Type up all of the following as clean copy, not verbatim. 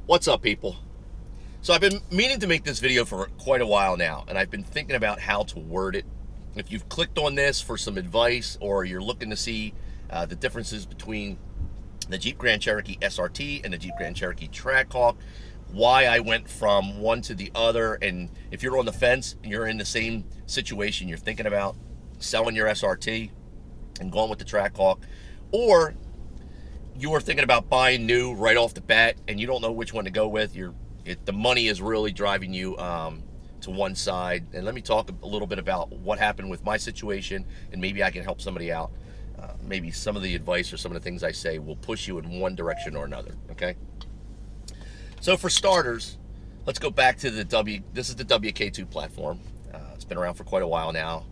What's up, people? So I've been meaning to make this video for quite a while now, and I've been thinking about how to word it. If you've clicked on this for some advice, or you're looking to see the differences between the Jeep Grand Cherokee SRT and the Jeep Grand Cherokee Trackhawk, why I went from one to the other, and if you're on the fence and you're in the same situation, you're thinking about selling your SRT and going with the Trackhawk, or you're thinking about buying new right off the bat and you don't know which one to go with, the money is really driving you to one side. And let me talk a little bit about what happened with my situation, and maybe I can help somebody out. Maybe some of the advice or some of the things I say will push you in one direction or another, okay? So for starters, let's go back to this is the WK2 platform. It's been around for quite a while now.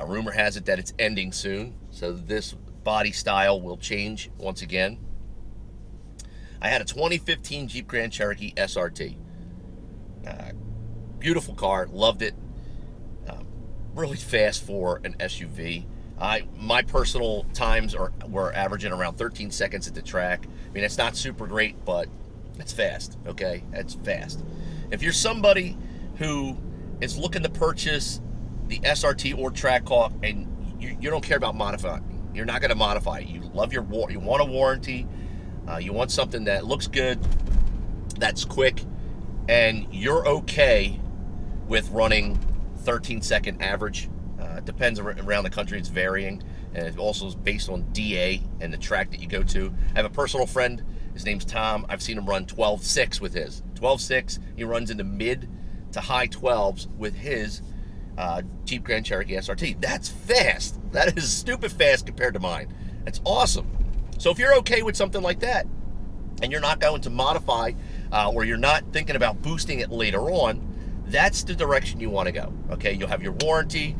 Rumor has it that it's ending soon, so this body style will change once again. I had a 2015 Jeep Grand Cherokee SRT. Beautiful car, loved it. Really fast for an SUV. My personal times were averaging around 13 seconds at the track. I mean, it's not super great, but it's fast, okay? It's fast. If you're somebody who is looking to purchase the SRT or Trackhawk and you don't care about modifying, you're not going to modify it. You love you want a warranty. You want something that looks good, that's quick, and you're okay with running 13-second average. Depends around the country, it's varying, and it also is based on DA and the track that you go to. I have a personal friend, his name's Tom. I've seen him run 12.6 with his. 12.6, he runs into mid to high 12s with his Jeep Grand Cherokee SRT. That's fast. That is stupid fast compared to mine. That's awesome. So if you're okay with something like that, and you're not going to modify, or you're not thinking about boosting it later on, that's the direction you want to go. Okay, you'll have your warranty,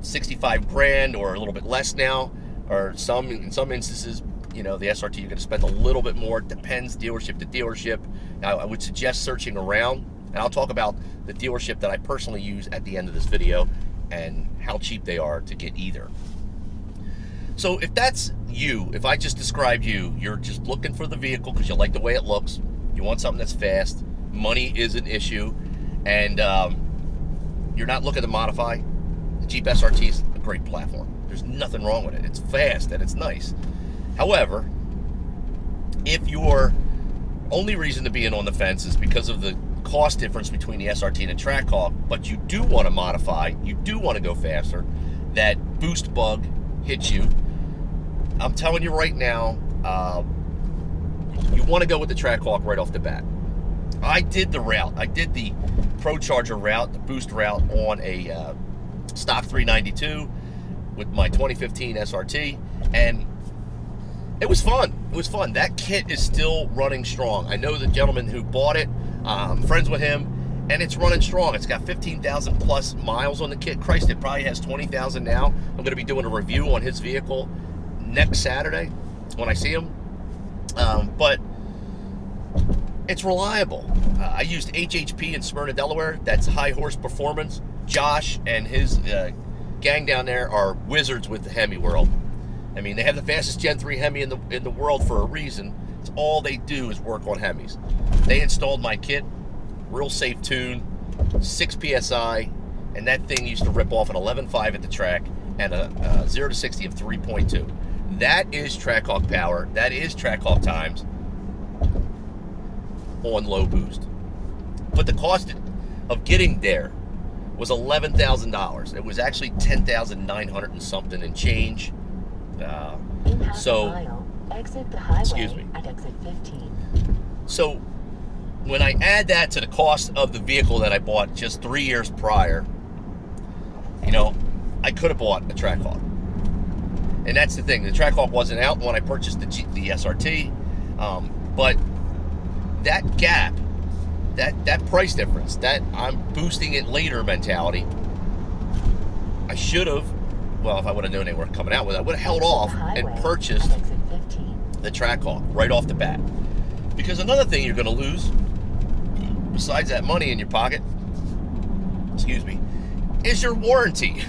65 grand or a little bit less now, or in some instances, the SRT you're going to spend a little bit more. Depends dealership to dealership. Now, I would suggest searching around, and I'll talk about the dealership that I personally use at the end of this video and how cheap they are to get either. So if that's you, if I just described you, you're just looking for the vehicle because you like the way it looks, you want something that's fast, money is an issue, and you're not looking to modify, the Jeep SRT is a great platform. There's nothing wrong with it. It's fast and it's nice. However, if your only reason to be in on the fence is because of the cost difference between the SRT and the Trackhawk, but you do want to modify, you do want to go faster, that boost bug hits you, I'm telling you right now, you want to go with the Trackhawk right off the bat. I did the route. I did the Pro Charger route, the boost route, on a stock 392 with my 2015 SRT, and it was fun. It was fun. That kit is still running strong. I know the gentleman who bought it. I'm friends with him, and it's running strong. It's got 15,000 plus miles on the kit. Christ, it probably has 20,000 now. I'm going to be doing a review on his vehicle next Saturday when I see him. But it's reliable. I used HHP in Smyrna, Delaware. That's high horse performance. Josh and his gang down there are wizards with the Hemi world. I mean, they have the fastest Gen 3 Hemi in the world for a reason. It's all they do is work on Hemis. They installed my kit, real safe tune, 6 PSI, and that thing used to rip off an 11.5 at the track and a 0 to 60 of 3.2. That is Trackhawk power. That is Trackhawk times on low boost. But the cost of getting there was $11,000. It was actually $10,900 and something and change. Exit the highway excuse me. at exit 15. So when I add that to the cost of the vehicle that I bought just 3 years prior, I could have bought a Trackhawk. And that's the thing. The Trackhawk wasn't out when I purchased the SRT, but that gap, that price difference, that I'm boosting it later mentality, I should have well, if I would have known they were coming out with it, I would have held Exit the off highway and at purchased exit 15. the Trackhawk right off the bat. Because another thing you're going to lose, besides that money in your pocket, excuse me, is your warranty.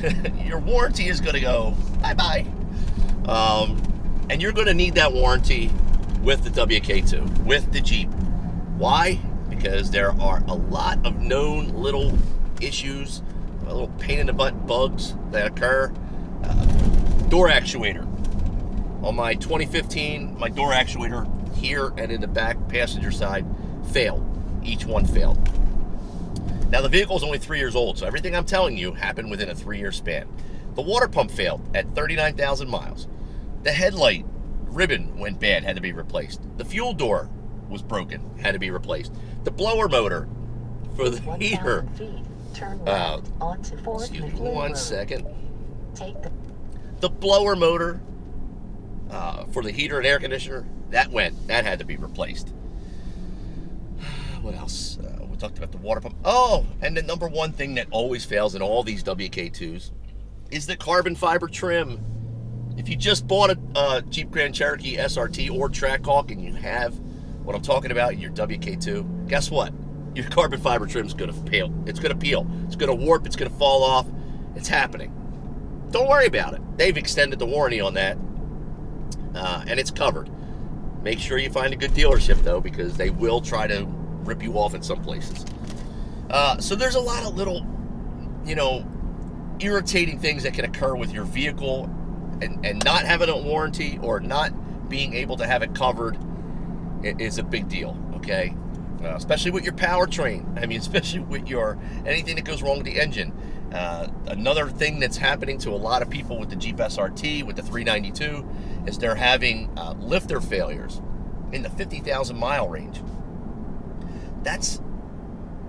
Your warranty is going to go bye-bye. And you're going to need that warranty with the WK2, with the Jeep. Why? Because there are a lot of known little issues, little pain in the butt bugs that occur. Door actuator. On my 2015, my door actuator here and in the back passenger side failed. Each one failed. Now the vehicle is only 3 years old, so everything I'm telling you happened within a 3-year span. The water pump failed at 39,000 miles. The headlight ribbon went bad, had to be replaced. The fuel door was broken, had to be replaced. The blower motor for the heater. 1,000 feet. Turn left onto 4th Excuse me, McLean one Road. second. Take The blower motor for the heater and air conditioner, that had to be replaced. What else? We talked about the water pump. Oh, and the number one thing that always fails in all these WK2s is the carbon fiber trim. If you just bought a Jeep Grand Cherokee SRT or Trackhawk and you have what I'm talking about in your WK2, guess what? Your carbon fiber trim is going to peel. It's going to peel. It's going to warp. It's going to fall off. It's happening. Don't worry about it. They've extended the warranty on that, and it's covered. Make sure you find a good dealership, though, because they will try to rip you off in some places. So there's a lot of little, irritating things that can occur with your vehicle, and not having a warranty or not being able to have it covered is a big deal, okay? Especially with your powertrain. I mean, especially with anything that goes wrong with the engine. Another thing that's happening to a lot of people with the Jeep SRT, with the 392, is they're having lifter failures in the 50,000 mile range. That's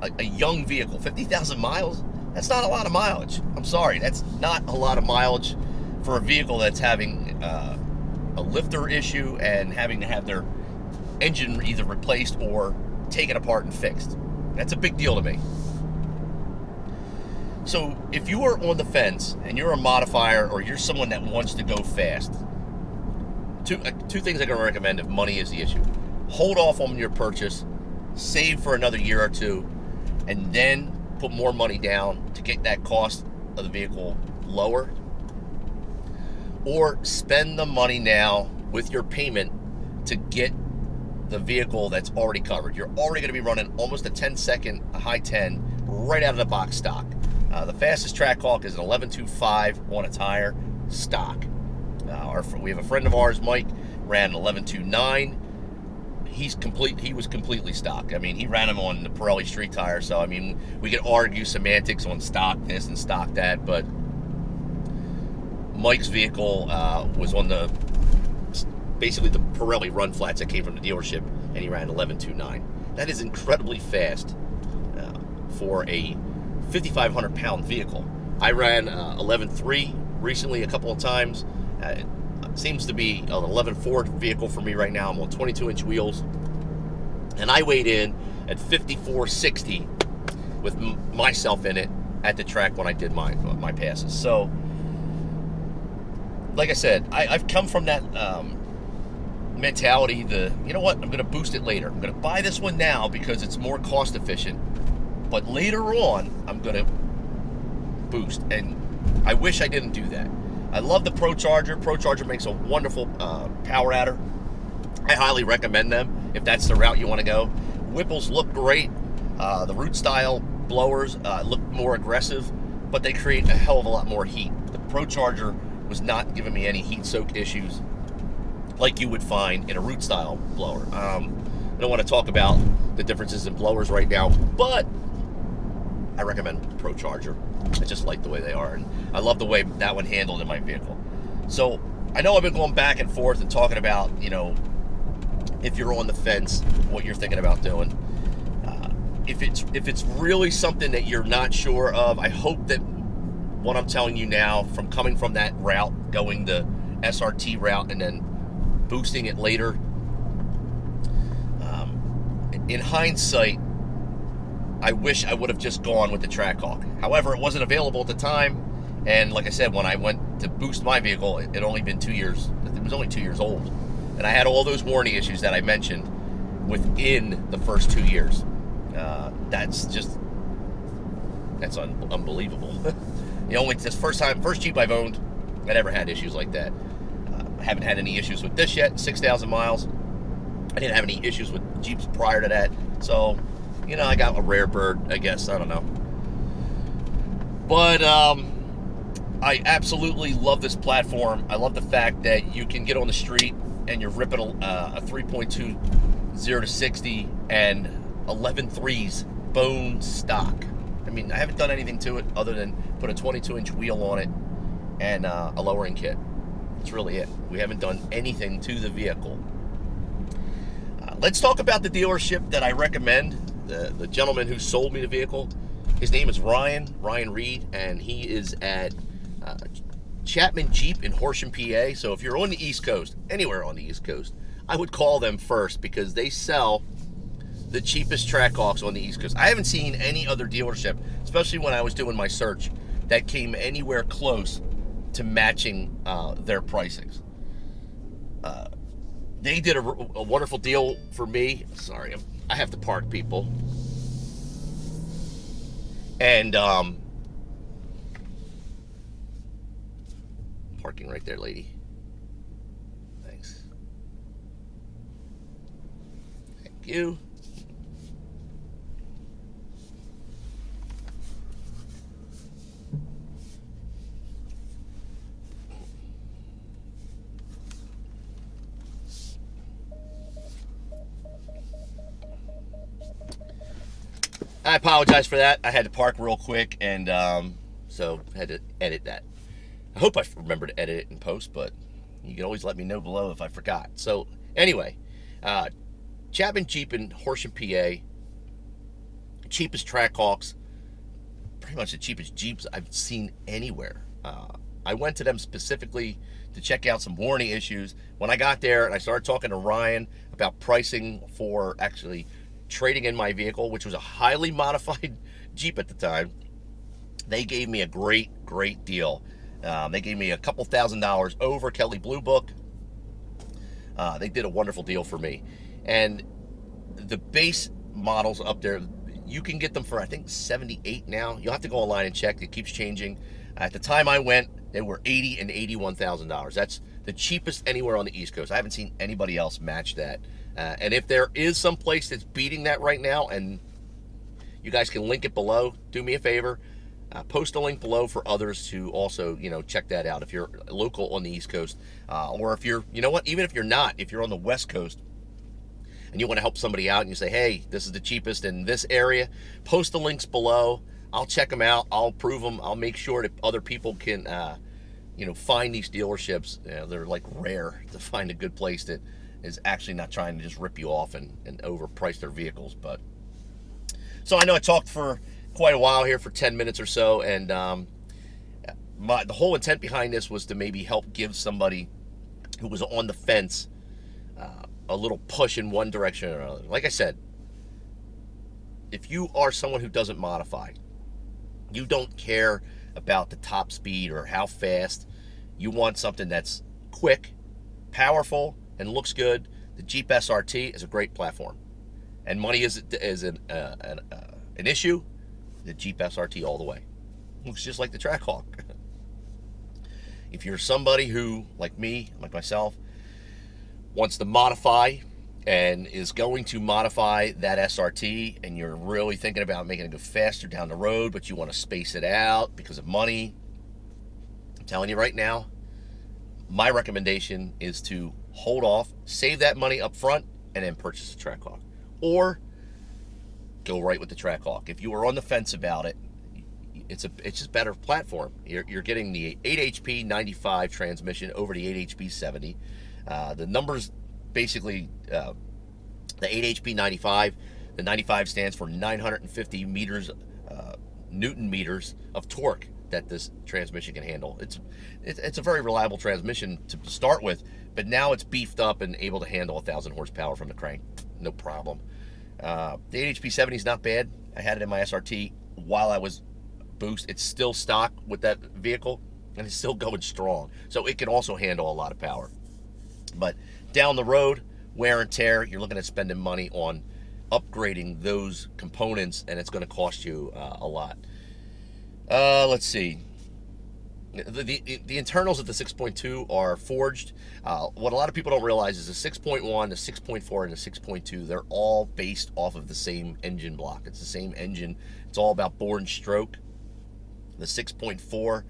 a young vehicle. 50,000 miles? That's not a lot of mileage. I'm sorry, that's not a lot of mileage for a vehicle that's having a lifter issue and having to have their engine either replaced or taken apart and fixed. That's a big deal to me. So if you are on the fence and you're a modifier or you're someone that wants to go fast, two things I'm going to recommend if money is the issue. Hold off on your purchase, save for another year or two, and then put more money down to get that cost of the vehicle lower. Or spend the money now with your payment to get the vehicle that's already covered. You're already going to be running almost a high 10 right out of the box stock. The fastest Trackhawk is an 11.25 on a tire stock. We have a friend of ours, Mike, ran an 11.29. He was completely stock. I mean, he ran him on the Pirelli street tire, so I mean, we could argue semantics on stock this and stock that, but Mike's vehicle was on basically the Pirelli run flats that came from the dealership, and he ran 11.29. That is incredibly fast for a 5,500 pound vehicle. I ran 11.3 recently a couple of times. It seems to be an 11.4 vehicle for me right now. I'm on 22-inch wheels, and I weighed in at 54.60 with myself in it at the track when I did my passes. So, like I said, I've come from that mentality. You know what? I'm going to boost it later. I'm going to buy this one now because it's more cost efficient. But later on, I'm going to boost. And I wish I didn't do that. I love the Pro Charger. Pro Charger makes a wonderful power adder. I highly recommend them if that's the route you want to go. Whipples look great. The root style blowers look more aggressive, but they create a hell of a lot more heat. The Pro Charger was not giving me any heat soak issues like you would find in a root style blower. I don't want to talk about the differences in blowers right now, but I recommend Pro Charger. I just like the way they are, and I love the way that one handled in my vehicle. So I know I've been going back and forth and talking about, if you're on the fence, what you're thinking about doing. If it's really something that you're not sure of, I hope that what I'm telling you now, from coming from that route, going the SRT route and then boosting it later, in hindsight, I wish I would have just gone with the Trackhawk. However, it wasn't available at the time, and like I said, when I went to boost my vehicle, it had only been 2 years. It was only 2 years old, and I had all those warranty issues that I mentioned within the first 2 years. That's unbelievable. This first Jeep I've owned that ever had issues like that. I haven't had any issues with this yet. 6,000 miles. I didn't have any issues with Jeeps prior to that. So, I got a rare bird, I guess. I don't know. But I absolutely love this platform. I love the fact that you can get on the street and you're ripping a 3.2 0 to 60 and 11.3s bone stock. I mean, I haven't done anything to it other than put a 22-inch wheel on it and a lowering kit. That's really it. We haven't done anything to the vehicle. Let's talk about the dealership that I recommend. The gentleman who sold me the vehicle, his name is Ryan Reed, and he is at Chapman Jeep in Horsham, PA. So if you're on the East Coast, anywhere on the East Coast, I would call them first because they sell the cheapest Trackhawks on the East Coast. I haven't seen any other dealership, especially when I was doing my search, that came anywhere close to matching their pricings. They did a wonderful deal for me. Sorry, I have to park, people. And parking right there, lady. Thanks. Thank you. I apologize for that. I had to park real quick, and so had to edit that. I hope I remember to edit it in post, but you can always let me know below if I forgot. So anyway, Chapman Jeep in Horsham, PA. Cheapest Trackhawks. Pretty much the cheapest Jeeps I've seen anywhere. I went to them specifically to check out some warranty issues. When I got there and I started talking to Ryan about pricing for actually trading in my vehicle, which was a highly modified Jeep at the time, they gave me a great deal. They gave me a couple $1,000s over Kelley Blue Book. They did a wonderful deal for me. And the base models up there, you can get them for, I think, $78 now. You'll have to go online and check. It keeps changing. At the time I went, they were $80,000 and $81,000. That's the cheapest anywhere on the East Coast. I haven't seen anybody else match that. And if there is some place that's beating that right now, and you guys can link it below, do me a favor, post a link below for others to also, check that out if you're local on the East Coast, or if you're, even if you're not, if you're on the West Coast and you want to help somebody out and you say, hey, this is the cheapest in this area, post the links below. I'll check them out. I'll prove them. I'll make sure that other people can, find these dealerships. They're like rare to find a good place that is actually not trying to just rip you off and overprice their vehicles. But so I know I talked for quite a while here, for 10 minutes or so, and the whole intent behind this was to maybe help give somebody who was on the fence a little push in one direction or another. Like I said, if you are someone who doesn't modify, you don't care about the top speed or how fast, you want something that's quick, powerful, and looks good, the Jeep SRT is a great platform. And money is an issue, the Jeep SRT all the way. Looks just like the Trackhawk. If you're somebody who, like me, like myself, wants to modify and is going to modify that SRT, and you're really thinking about making it go faster down the road, but you want to space it out because of money, I'm telling you right now, my recommendation is to hold off, save that money up front, and then purchase a Trackhawk. Or go right with the Trackhawk. If you are on the fence about it, it's just a better platform. You're getting the 8 HP 95 transmission over the 8 HP 70. The numbers basically, the 8 HP 95, the 95 stands for 950 meters, Newton meters of torque that this transmission can handle. It's a very reliable transmission to start with, but now it's beefed up and able to handle 1,000 horsepower from the crank, no problem. The 8 HP 70 is not bad. I had it in my SRT while I was boost. It's still stock with that vehicle. and it's still going strong. So it can also handle a lot of power. But down the road, wear and tear, you're looking at spending money on upgrading those components, and it's going to cost you a lot. Let's see. The internals of the 6.2 are forged. What a lot of people don't realize is the 6.1, the 6.4, and the 6.2, they're all based off of the same engine block. It's the same engine. It's all about bore and stroke. The 6.4,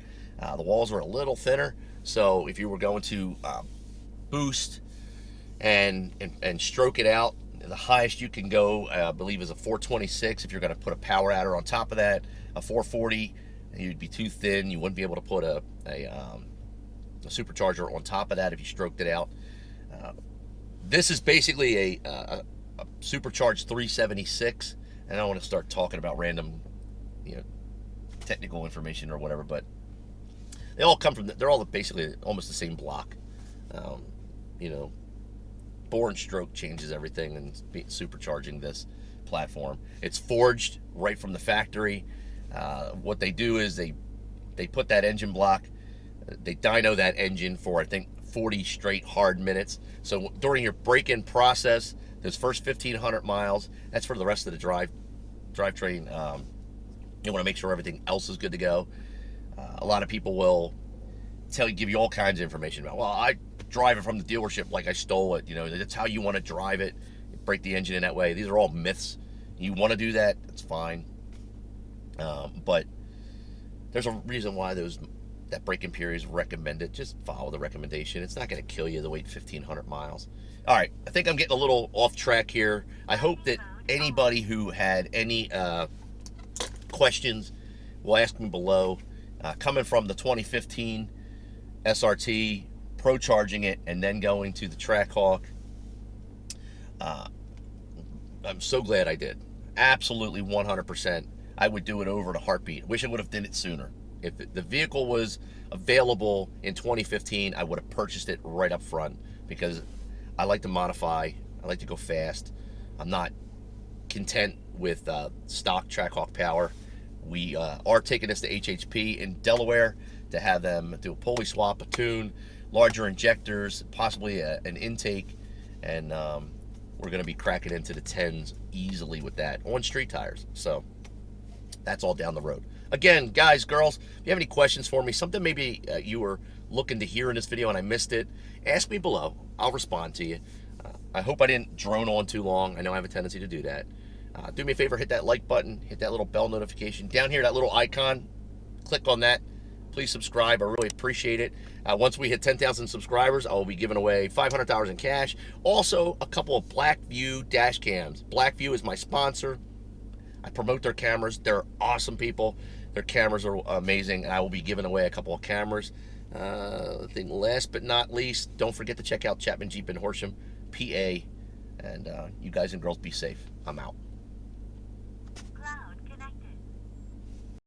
the walls are a little thinner, so if you were going to boost and stroke it out, the highest you can go, I believe, is a 426. If you're going to put a power adder on top of that, a 440, you'd be too thin. You wouldn't be able to put a supercharger on top of that if you stroked it out. This is basically a supercharged 376, and I don't want to start talking about random, technical information or whatever, but they all come from, they're all basically almost the same block. Bore and stroke changes everything, and supercharging this platform. It's forged right from the factory. What they do is they put that engine block, they dyno that engine for, I think, 40 straight hard minutes. So during your break-in process, those first 1,500 miles, that's for the rest of the drivetrain. You want to make sure everything else is good to go. A lot of people will give you all kinds of information about, well, I drive it from the dealership like I stole it. That's how you want to drive it. Break the engine in that way. These are all myths. You want to do that, that's fine. But there's a reason why that break-in period is recommended. Just follow the recommendation. It's not going to kill you to wait 1,500 miles. All right, I think I'm getting a little off track here. I hope that anybody who had any questions will ask me below. Coming from the 2015 SRT, pro charging it, and then going to the Trackhawk, I'm so glad I did. Absolutely 100%. I would do it over in a heartbeat. Wish I would have done it sooner. If the vehicle was available in 2015, I would have purchased it right up front, because I like to modify. I like to go fast. I'm not content with stock Trackhawk power. We are taking this to HHP in Delaware to have them do a pulley swap, a tune, larger injectors, possibly an intake, and we're going to be cracking into the 10s easily with that on street tires. So that's all down the road. Again, guys, girls, if you have any questions for me, something maybe you were looking to hear in this video and I missed it, ask me below. I'll respond to you. I hope I didn't drone on too long. I know I have a tendency to do that. Do me a favor, hit that like button, hit that little bell notification. Down here, that little icon, click on that. Please subscribe. I really appreciate it. Once we hit 10,000 subscribers, I will be giving away $500 in cash. Also, a couple of Blackview dash cams. Blackview is my sponsor. I promote their cameras. They're awesome people. Their cameras are amazing, and I will be giving away a couple of cameras. I think last but not least, don't forget to check out Chapman Jeep in Horsham, PA. And you guys and girls be safe. I'm out.